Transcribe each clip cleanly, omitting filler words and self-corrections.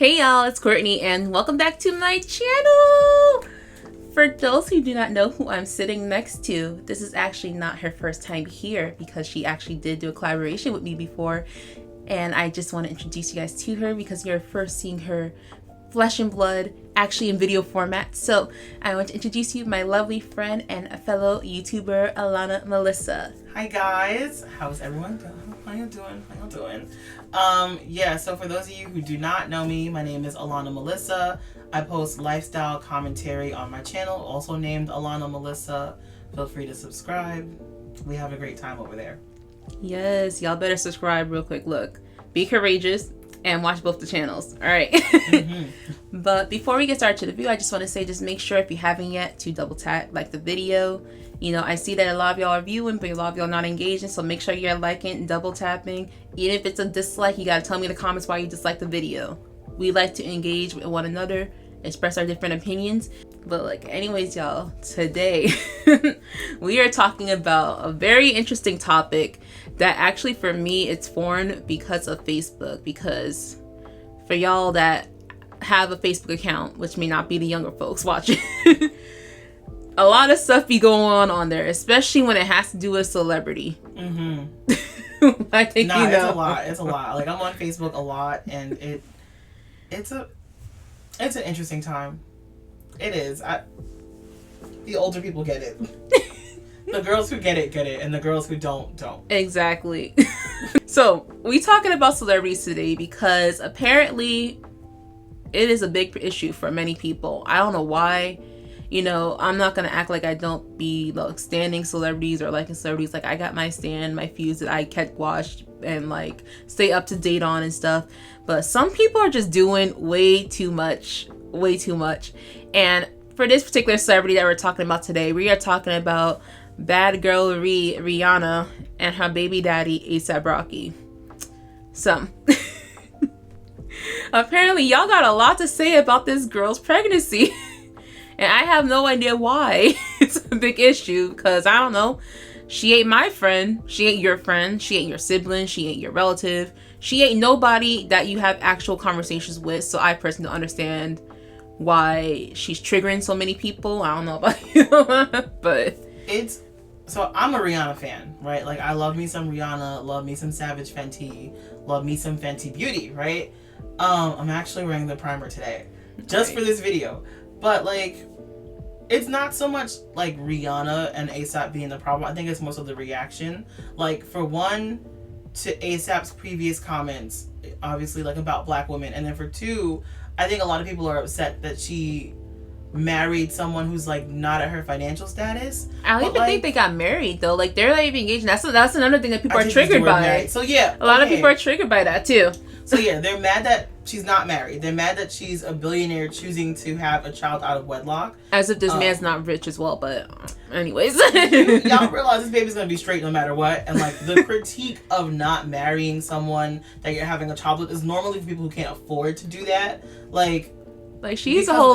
Hey y'all, it's Courtney and welcome back to my channel! For those who do not know who I'm sitting next to, this is actually not her first time here because she actually did do a collaboration with me before, and I just want to introduce you guys to her because you're first seeing her flesh and blood actually in video format. So I want to introduce you my lovely friend and a fellow YouTuber, Alanamelissa. Hi guys, how's everyone doing? How you doing? Yeah, so for those of you who do not know me, my name is Alanamelissa. I post lifestyle commentary on my channel, also named Alanamelissa. Feel free to subscribe. We have a great time over there. Yes, y'all better subscribe real quick. Look, be courageous and watch both the channels. All right. But before we get started to the video, I just want to say, just make sure if you haven't yet to double tap like the video. You know, I see that a lot of y'all are viewing, but a lot of y'all not engaging. So make sure you're liking and double tapping. Even if it's a dislike, you gotta tell me in the comments why you dislike the video. We like to engage with one another, express our different opinions. But like, anyways, y'all, today we are talking about a very interesting topic that actually for me it's foreign because of Facebook. Because for y'all that have a Facebook account, which may not be the younger folks watching, a lot of stuff be going on there, especially when it has to do with celebrity. I think you know. It's a lot. Like, I'm on Facebook a lot, and it's an interesting time. It is. The older people get it. The girls who get it, and the girls who don't. Exactly. So we talking about celebrities today because apparently it is a big issue for many people. I don't know why. You know, I'm not going to act like I don't be like standing celebrities or liking celebrities. Like, I got my stand, my feuds that I kept watched and like stay up to date on and stuff. But some people are just doing way too much. And for this particular celebrity that we're talking about today, we are talking about bad girl Rihanna and her baby daddy A$AP Rocky. So apparently y'all got a lot to say about this girl's pregnancy. And I have no idea why it's a big issue, because I don't know. She ain't my friend. She ain't your friend. She ain't your sibling. She ain't your relative. She ain't nobody that you have actual conversations with. So I personally don't understand why she's triggering so many people. I don't know about you. But so I'm a Rihanna fan, right? Like, I love me some Rihanna, love me some Savage Fenty, love me some Fenty Beauty, right? I'm actually wearing the primer today just for this video. But like, it's not so much like Rihanna and A$AP being the problem. I think it's most of the reaction. Like, for one, to A$AP's previous comments, obviously, like, about black women. And then for two, I think a lot of people are upset that she married someone who's like not at her financial status. I don't even think they got married though. Like, they're not even engaged. That's another thing that people are triggered by. Married. So yeah, a lot of people are triggered by that too. So yeah, they're mad that she's not married. They're mad that she's a billionaire choosing to have a child out of wedlock. As if this man's not rich as well, but anyways. Y'all realize this baby's gonna be straight no matter what. And like, the critique of not marrying someone that you're having a child with is normally for people who can't afford to do that. Like she's a whole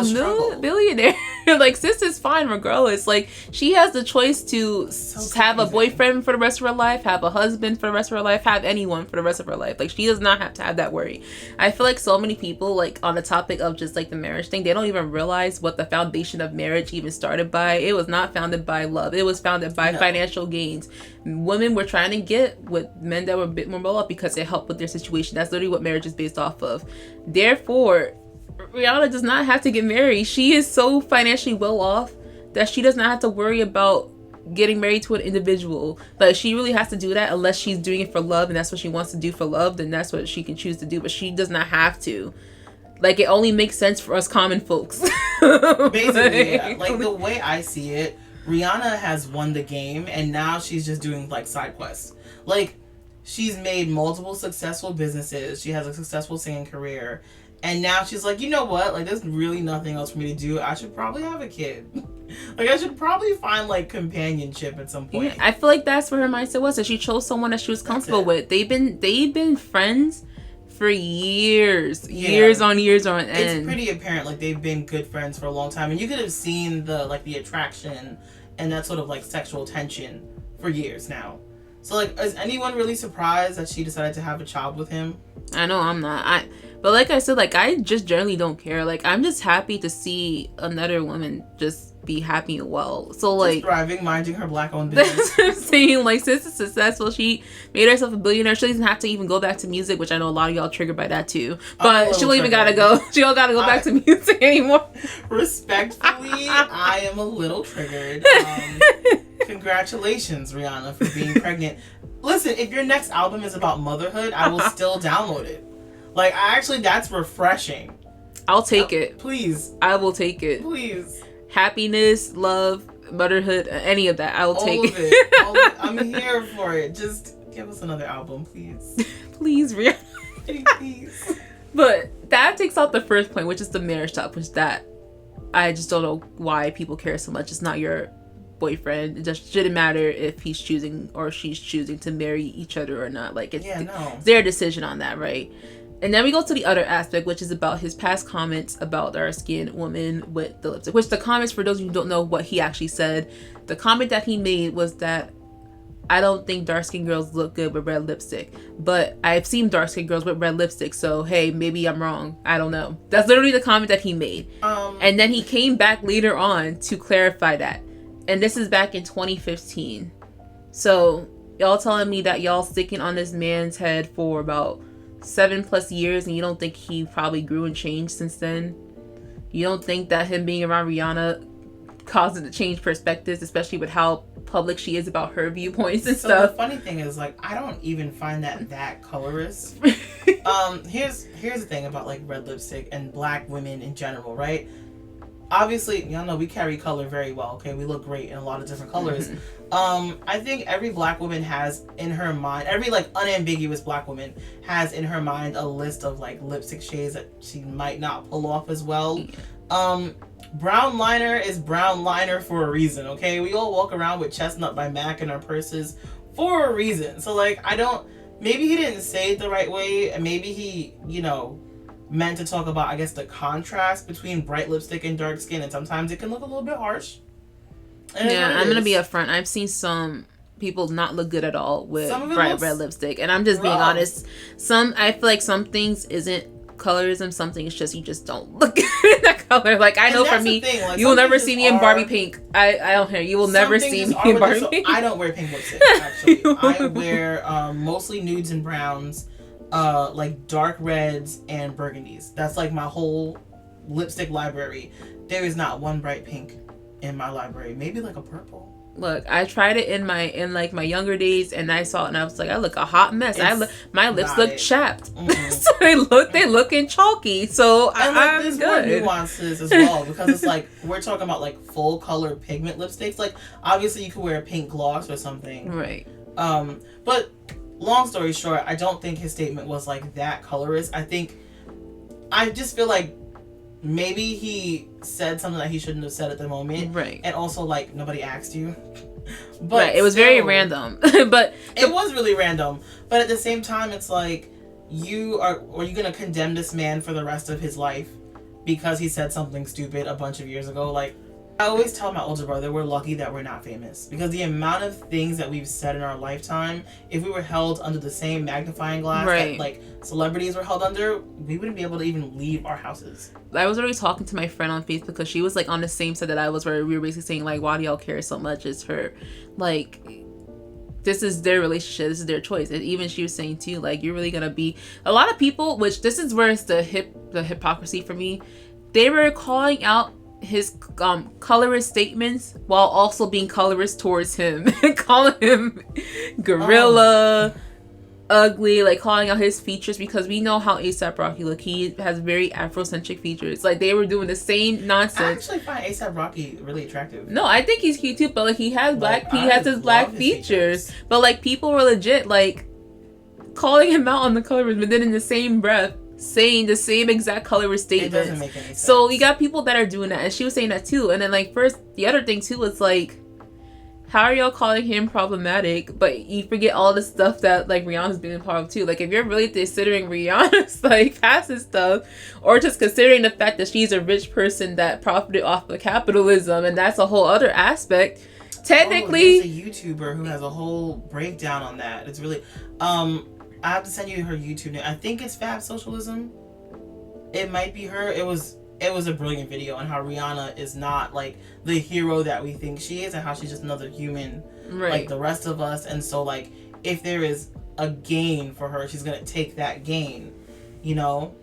billionaire. Like, sis is fine regardless. Like, she has the choice to have a boyfriend for the rest of her life, have a husband for the rest of her life, have anyone for the rest of her life. Like, she does not have to have that worry. I feel like so many people, like, on the topic of just like the marriage thing, they don't even realize what the foundation of marriage even started by. It was not founded by love. It was founded by financial gains. Women were trying to get with men that were a bit more well off because it helped with their situation. That's literally what marriage is based off of. Therefore, Rihanna does not have to get married. She is so financially well off that she does not have to worry about getting married to an individual. Like, she really has to do that unless she's doing it for love, and that's what she wants to do for love, then that's what she can choose to do. But she does not have to. Like, it only makes sense for us common folks. Basically, yeah. Like, the way I see it, Rihanna has won the game, and now she's just doing like side quests. Like, she's made multiple successful businesses. She has a successful singing career. And now she's like, you know what? Like, there's really nothing else for me to do. I should probably have a kid. Like, I should probably find, like, companionship at some point. Yeah, I feel like that's where her mindset was. That she chose someone that she was comfortable with. They've been friends for years on end. It's pretty apparent, like, they've been good friends for a long time. And you could have seen the attraction and that sort of, like, sexual tension for years now. So, like, is anyone really surprised that she decided to have a child with him? I know I'm not. But like I said, like I just generally don't care. Like I'm just happy to see another woman just be happy and well. So like just thriving, minding her black-owned business. I'm saying, like, since it's successful, she made herself a billionaire. She doesn't have to even go back to music, which I know a lot of y'all triggered by that too. But she don't even gotta go. She don't gotta go back to music anymore. Respectfully, I am a little triggered. Congratulations, Rihanna, for being pregnant. Listen, if your next album is about motherhood, I will still download it. Like, that's refreshing. I'll take it. Please. I will take it. Please. Happiness, love, motherhood, any of that. I will take it. All of it. I'm here for it. Just give us another album, please. Please, Rihanna. Please. But that takes out the first point, which is the marriage stuff, which that I just don't know why people care so much. It's not your boyfriend. It just shouldn't matter if he's choosing or she's choosing to marry each other or not. Like, it's their decision on that, right? And then we go to the other aspect, which is about his past comments about dark-skinned woman with the lipstick. Which the comments, for those of you who don't know what he actually said, the comment that he made was that I don't think dark-skinned girls look good with red lipstick. But I've seen dark-skinned girls with red lipstick, so hey, maybe I'm wrong. I don't know. That's literally the comment that he made. And then he came back later on to clarify that. And this is back in 2015. So y'all telling me that y'all sticking on this man's head for about 7+ years and you don't think he probably grew and changed since then? You don't think that him being around Rihanna caused it to change perspectives, especially with how public she is about her viewpoints and stuff? So the funny thing is, like, I don't even find that colorist. Here's the thing about like red lipstick and black women in general, right? Obviously, y'all know we carry color very well, okay? We look great in a lot of different colors. I think every black woman has in her mind, every like unambiguous black woman has in her mind a list of like lipstick shades that she might not pull off as well. Brown liner is brown liner for a reason, okay? We all walk around with Chestnut by MAC in our purses for a reason. So like, maybe he didn't say it the right way, and maybe he, meant to talk about, I guess, the contrast between bright lipstick and dark skin, and sometimes it can look a little bit harsh. Yeah, I'm gonna be upfront. I've seen some people not look good at all with bright red lipstick, and I'm just being honest. I feel like some things isn't colorism, some things just you just don't look good in that color. Like, I know for me, like, you will never see me in Barbie pink. I don't care. You will never see me in Barbie pink. I don't wear pink lipstick, actually. I wear mostly nudes and browns, like dark reds and burgundies. That's like my whole lipstick library. There is not one bright pink in my library. Maybe like a purple. Look, I tried it in my younger days, and I saw it, and I was like, I look a hot mess. My lips look chapped, so they looking chalky. So I'm there's good. More nuances as well, because it's like we're talking about like full color pigment lipsticks. Like, obviously you could wear a pink gloss or something, right? But long story short, I don't think his statement was like that colorist. I just feel like maybe he said something that he shouldn't have said at the moment. Right. And also, like, nobody asked you. But right, it was very random. But it was really random. But at the same time, it's like, are you going to condemn this man for the rest of his life because he said something stupid a bunch of years ago? Like, I always tell my older brother we're lucky that we're not famous, because the amount of things that we've said in our lifetime, if we were held under the same magnifying glass that like celebrities were held under, we wouldn't be able to even leave our houses. I was already talking to my friend on Facebook because she was like on the same side that I was, where we were basically saying like, why do y'all care so much? It's her, like, this is their relationship, this is their choice. And even she was saying too, like, you're really gonna be a lot of people, which this is where it's the hypocrisy for me. They were calling out his colorist statements while also being colorist towards him, calling him gorilla, ugly, like calling out his features, because we know how A$AP Rocky look. He has very Afrocentric features. Like, they were doing the same nonsense. I actually find A$AP Rocky really attractive. No, I think he's cute too, but like he has his black features. But like, people were legit like calling him out on the colorism, but then in the same breath saying the same exact colorist statements. It doesn't make any sense. So you got people that are doing that, and she was saying that too. And then like, first, the other thing too was like, how are y'all calling him problematic, but you forget all the stuff that like Rihanna's been a part of too? Like, if you're really considering Rihanna's like past and stuff, or just considering the fact that she's a rich person that profited off of capitalism, and that's a whole other aspect. Technically, there's a YouTuber who has a whole breakdown on that. It's really I have to send you her YouTube name. I think it's Fab Socialism. it might be her. It was a brilliant video on how Rihanna is not like the hero that we think she is, and how she's just another human like the rest of us. And so like if there is a gain for her, she's gonna take that gain, you know.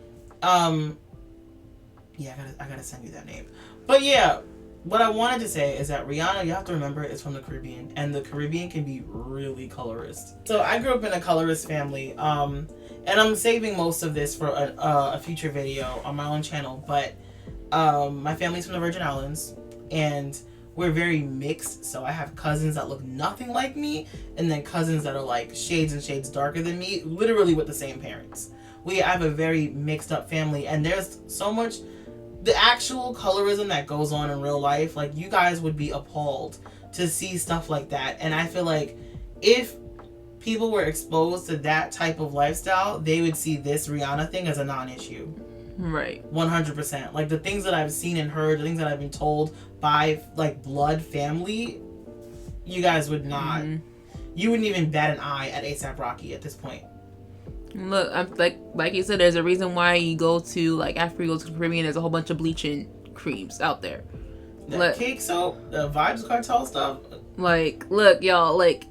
Yeah, I gotta send you that name. But yeah, what I wanted to say is that Rihanna, you have to remember, is from the Caribbean, and the Caribbean can be really colorist. So I grew up in a colorist family, and I'm saving most of this for a future video on my own channel. But my family's from the Virgin Islands, and we're very mixed. So I have cousins that look nothing like me, and then cousins that are like shades and shades darker than me, literally with the same parents. I have a very mixed up family, and there's so much. The actual colorism that goes on in real life, like, you guys would be appalled to see stuff like that. And I feel like if people were exposed to that type of lifestyle, they would see this Rihanna thing as a non-issue. Right. 100%. Like, the things that I've seen and heard, the things that I've been told by, like, blood family, you guys would not, you wouldn't even bat an eye at A$AP Rocky at this point. Look, I'm like you said, there's a reason why you go to like after you go to the Caribbean, there's a whole bunch of bleaching creams out there. That cake soap, the Vibes Cartel stuff. Like, look, y'all, like,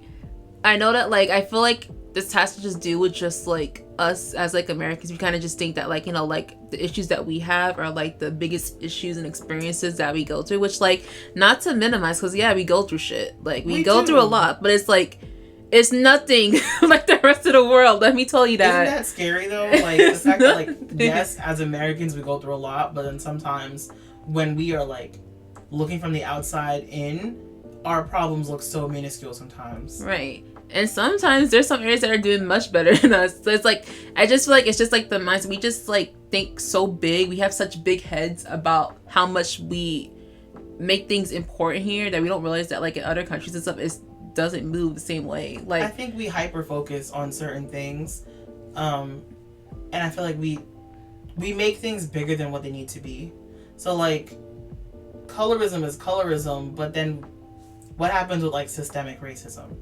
I know that, like, I feel like this has to just do with just like us as like Americans. We kind of just think that, like, you know, like the issues that we have are like the biggest issues and experiences that we go through, which, like, not to minimize, because yeah, we go through shit, like we go through a lot, but it's like, it's nothing like the rest of the world. Let me tell you that. Isn't that scary though? Like, the fact that, like, yes, as Americans we go through a lot, but then sometimes when we are like looking from the outside in, our problems look so minuscule sometimes. Right. And sometimes there's some areas that are doing much better than us. So it's like, I just feel like it's just like the mindset. We just like think so big. We have such big heads about how much we make things important here that we don't realize that, like, in other countries and stuff, it doesn't move the same way. Like, I think we hyper focus on certain things, and I feel like we make things bigger than what they need to be. So like, colorism is colorism, but then what happens with like systemic racism?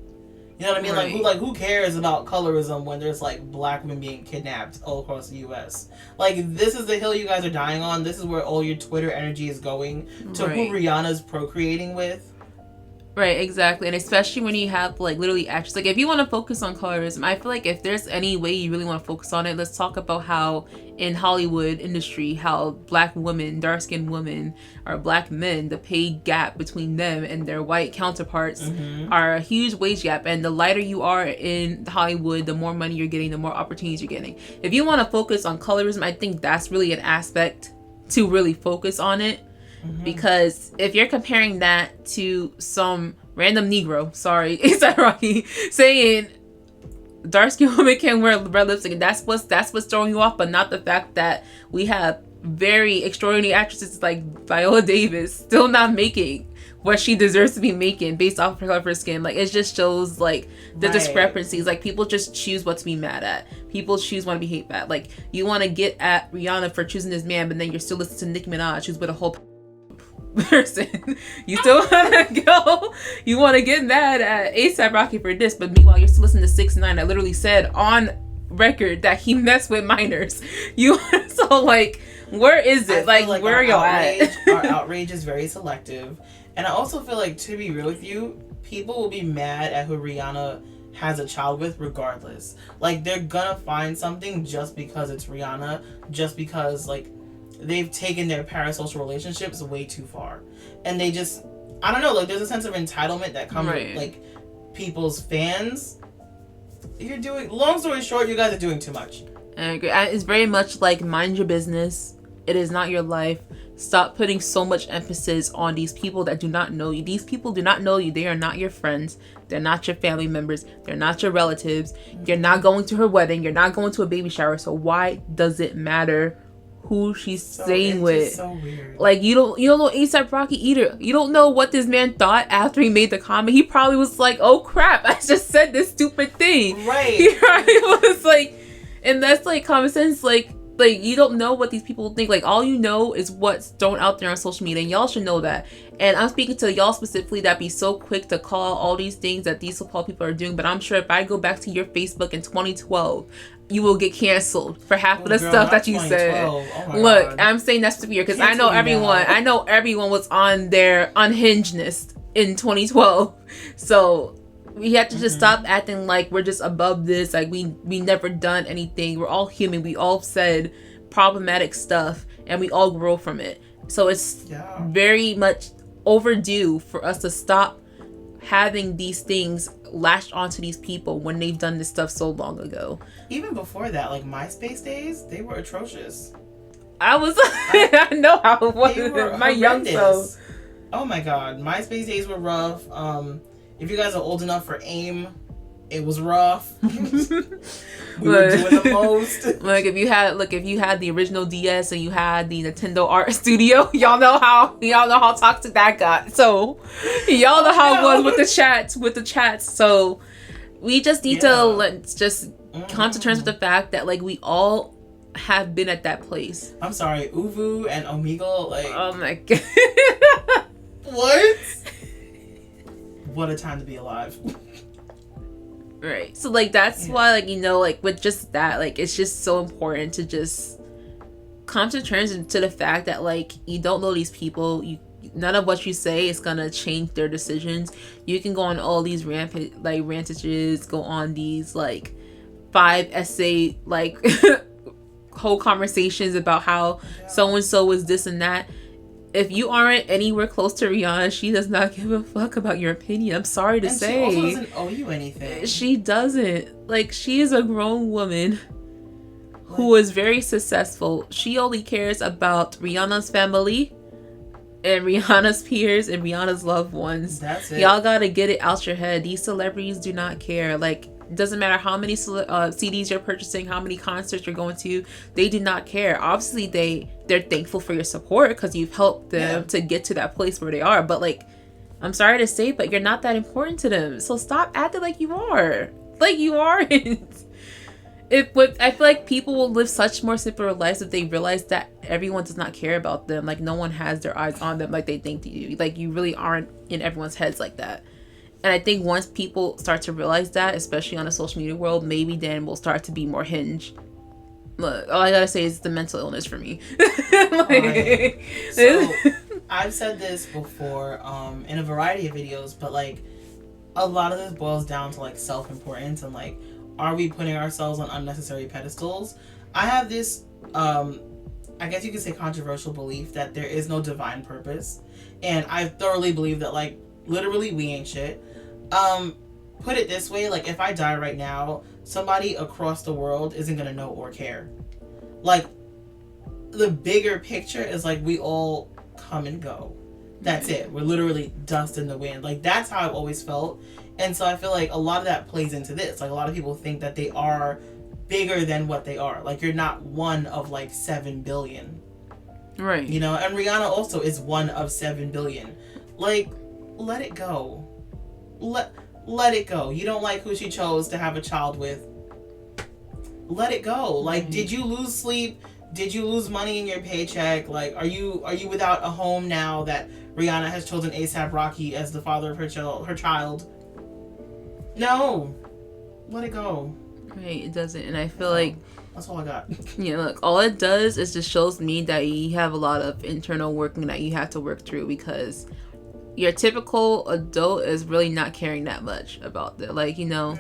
You know what I mean? Right. Like who cares about colorism when there's like black women being kidnapped all across the U.S.? Like, this is the hill you guys are dying on. This is where all your Twitter energy is going to who Rihanna's procreating with. Right, exactly. And especially when you have like literally actions. Like, if you want to focus on colorism, I feel like if there's any way you really want to focus on it, let's talk about how in Hollywood industry, how black women, dark-skinned women, or black men, the pay gap between them and their white counterparts are a huge wage gap. And the lighter you are in Hollywood, the more money you're getting, the more opportunities you're getting. If you want to focus on colorism, I think that's really an aspect to really focus on it. Because if you're comparing that to some random Negro, sorry, A$AP Rocky, saying dark-skinned women can wear red lipstick, and that's what's throwing you off, but not the fact that we have very extraordinary actresses like Viola Davis still not making what she deserves to be making based off her color of her skin. Like, it just shows like the discrepancies. Like, people just choose what to be mad at. People choose want to be hate bad. Like, you want to get at Rihanna for choosing this man, but then you're still listening to Nicki Minaj, who's with a whole person. You still want to go, you want to get mad at A$AP Rocky for this, but meanwhile you're still listening to 6ix9ine that literally said on record that he messed with minors. So like, where is it? Like where are y'all at? Our outrage is very selective. And I also feel like, to be real with you, people will be mad at who Rihanna has a child with regardless. Like, they're gonna find something just because it's Rihanna, just because like they've taken their parasocial relationships way too far. And they just, I don't know, like, there's a sense of entitlement that comes with, like, people's fans. You're doing, long story short, you guys are doing too much. I agree. It's very much like, mind your business. It is not your life. Stop putting so much emphasis on these people that do not know you. These people do not know you. They are not your friends. They're not your family members. They're not your relatives. You're not going to her wedding. You're not going to a baby shower. So why does it matter who she's staying with? So weird. Like, you don't know A$AP Rocky either. You don't know what this man thought after he made the comment. He probably was like, oh crap, I just said this stupid thing. Right. He probably was like, and that's like common sense. Like Like, you don't know what these people think. Like, all you know is what's thrown out there on social media, and y'all should know that. And I'm speaking to y'all specifically that be so quick to call all these things that these so-called people are doing. But I'm sure if I go back to your Facebook in 2012, you will get canceled for half of the stuff that you said. Oh Look, God. I'm saying that's severe because I know everyone. I know everyone was on their unhingedness in 2012. So we have to just stop acting like we're just above this. Like we never done anything. We're all human. We all said problematic stuff, and we all grow from it. So it's very much overdue for us to stop having these things lashed onto these people when they've done this stuff so long ago. Even before that, like MySpace days, they were atrocious. I know how it was. They were My young self. Oh my God, MySpace days were rough. If you guys are old enough for AIM, it was rough. We were doing the most. Like if you had the original DS and you had the Nintendo Art Studio, y'all know how toxic that got. So y'all know how it was with the chats. So we just need to just come to terms with the fact that like we all have been at that place. I'm sorry, Uvu and Omegle, like, oh my God. What? What a time to be alive. Right. So like that's why like like with just that, like it's just so important to just come to terms to the fact that like you don't know these people. None of what you say is gonna change their decisions. You can go on all these rantages, go on these like 5 essay like whole conversations about how so and so was this and that. If you aren't anywhere close to Rihanna, she does not give a fuck about your opinion. I'm sorry to say. She also doesn't owe you anything. She doesn't. Like, she is a grown woman who is very successful. She only cares about Rihanna's family and Rihanna's peers and Rihanna's loved ones. That's it. Y'all gotta get it out your head. These celebrities do not care. Like, doesn't matter how many CDs you're purchasing, how many concerts you're going to, they do not care. Obviously they're thankful for your support because you've helped them to get to that place where they are, but like, I'm sorry to say, but you're not that important to them. So stop acting like you are. Like you aren't. I feel like people will live such more simpler lives if they realize that everyone does not care about them. Like no one has their eyes on them like they think they do. Like you really aren't in everyone's heads like that. And I think once people start to realize that, especially on the social media world, maybe then we'll start to be more hinged. Look, all I gotta say is the mental illness for me. Right. So I've said this before in a variety of videos, but like a lot of this boils down to like self-importance and like, are we putting ourselves on unnecessary pedestals? I have this, I guess you could say controversial belief that there is no divine purpose. And I thoroughly believe that like, literally we ain't shit. Put it this way, like if I die right now, somebody across the world isn't gonna know or care. Like the bigger picture is like we all come and go. That's it. We're literally dust in the wind. Like that's how I've always felt. And so I feel like a lot of that plays into this. Like a lot of people think that they are bigger than what they are. Like you're not one of like 7 billion. Right. You know, and Rihanna also is one of 7 billion. Like, let it go. Let it go. You don't like who she chose to have a child with. Let it go. Like, did you lose sleep? Did you lose money in your paycheck? Like, are you without a home now that Rihanna has chosen A$AP Rocky as the father of her child? No. Let it go. Right, it doesn't. And I feel like that's all I got. Yeah, look, all it does is just shows me that you have a lot of internal working that you have to work through, because your typical adult is really not caring that much about that. Like, no.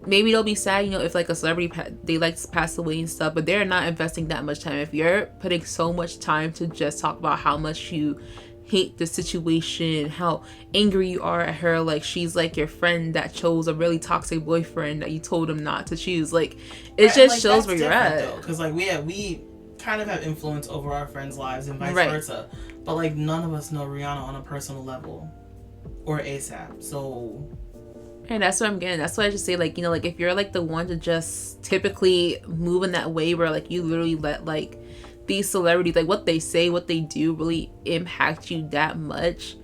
Maybe they'll be sad, if like a celebrity they like to pass away and stuff, but they're not investing that much time. If you're putting so much time to just talk about how much you hate the situation, how angry you are at her, like she's like your friend that chose a really toxic boyfriend that you told him not to choose, like it just like, shows where you're at. Because like we kind of have influence over our friends' lives and vice versa, but like none of us know Rihanna on a personal level or A$AP, so. And that's what I'm getting. That's why I just say, like, like if you're like the one to just typically move in that way where like you literally let like these celebrities, like what they say, what they do really impact you that much,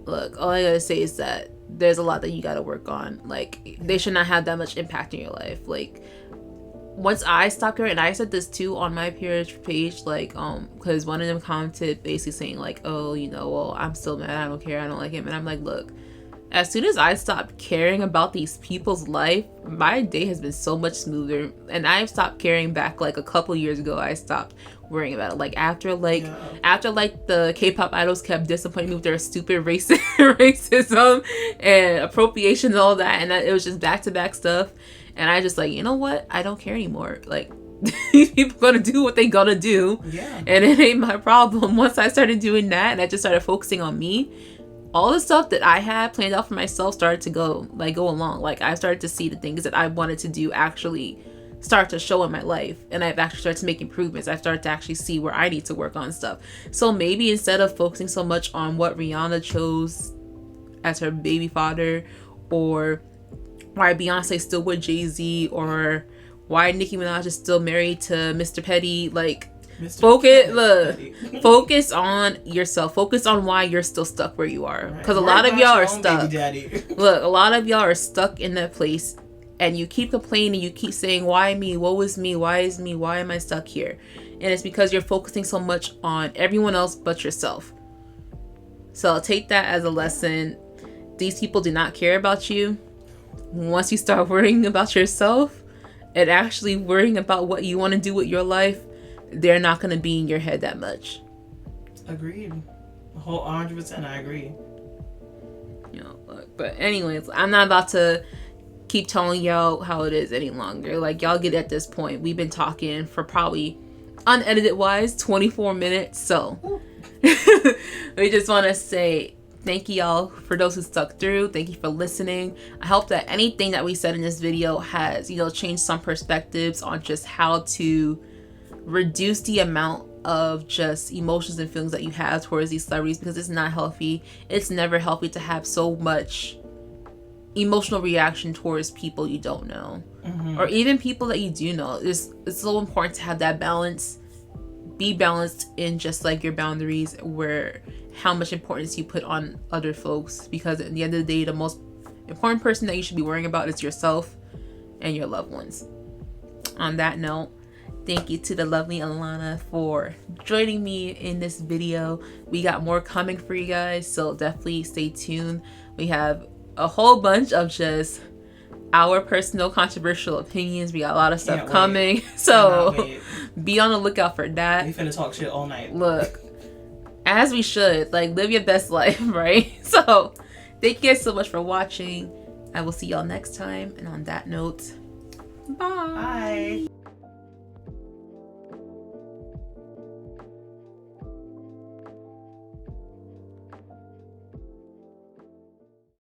look, all I gotta say is that there's a lot that you gotta work on. Like they should not have that much impact in your life. Like once I stopped caring, and I said this too on my page, like, because one of them commented basically saying like, oh, you know, well, I'm still mad, I don't care, I don't like him. And I'm like, look, as soon as I stopped caring about these people's life, my day has been so much smoother. And I've stopped caring back like a couple years ago. I stopped worrying about it. Like after the K-pop idols kept disappointing me with their stupid racism and appropriation and all that, and it was just back-to-back stuff. And I just like, you know what? I don't care anymore. Like, these people gonna do what they gonna do. Yeah. And it ain't my problem. Once I started doing that and I just started focusing on me, all the stuff that I had planned out for myself started to go along. Like, I started to see the things that I wanted to do actually start to show in my life. And I've actually started to make improvements. I've started to actually see where I need to work on stuff. So maybe instead of focusing so much on what Rihanna chose as her baby father, or why Beyonce's still with Jay-Z, or why Nicki Minaj is still married to Mr. Petty, like, focus on yourself. Focus on why you're still stuck where you are. Because a lot of y'all are stuck. Look, a lot of y'all are stuck in that place, and you keep complaining. You keep saying, why me? Woe is me? Why is me? Why am I stuck here? And it's because you're focusing so much on everyone else but yourself. So take that as a lesson. These people do not care about you. Once you start worrying about yourself and actually worrying about what you want to do with your life, they're not going to be in your head that much. Agreed. Whole 100%, I agree. You know, but anyways, I'm not about to keep telling y'all how it is any longer. Like, y'all get at this point. We've been talking for probably, unedited wise, 24 minutes. So we just want to say thank you y'all for those who stuck through. Thank you for listening. I hope that anything that we said in this video has, changed some perspectives on just how to reduce the amount of just emotions and feelings that you have towards these celebrities, because it's not healthy. It's never healthy to have so much emotional reaction towards people you don't know, or even people that you do know. It's so important to have that balance. Be balanced in just like your boundaries, where how much importance you put on other folks, because at the end of the day, the most important person that you should be worrying about is yourself and your loved ones. On that note, thank you to the lovely Alana for joining me in this video. We got more coming for you guys, so definitely stay tuned. We have a whole bunch of just our personal controversial opinions. We got a lot of stuff coming, so be on the lookout for that. We finna talk shit all night. Look, as we should, like, live your best life, right? So thank you guys so much for watching. I will see y'all next time, and on that note, bye.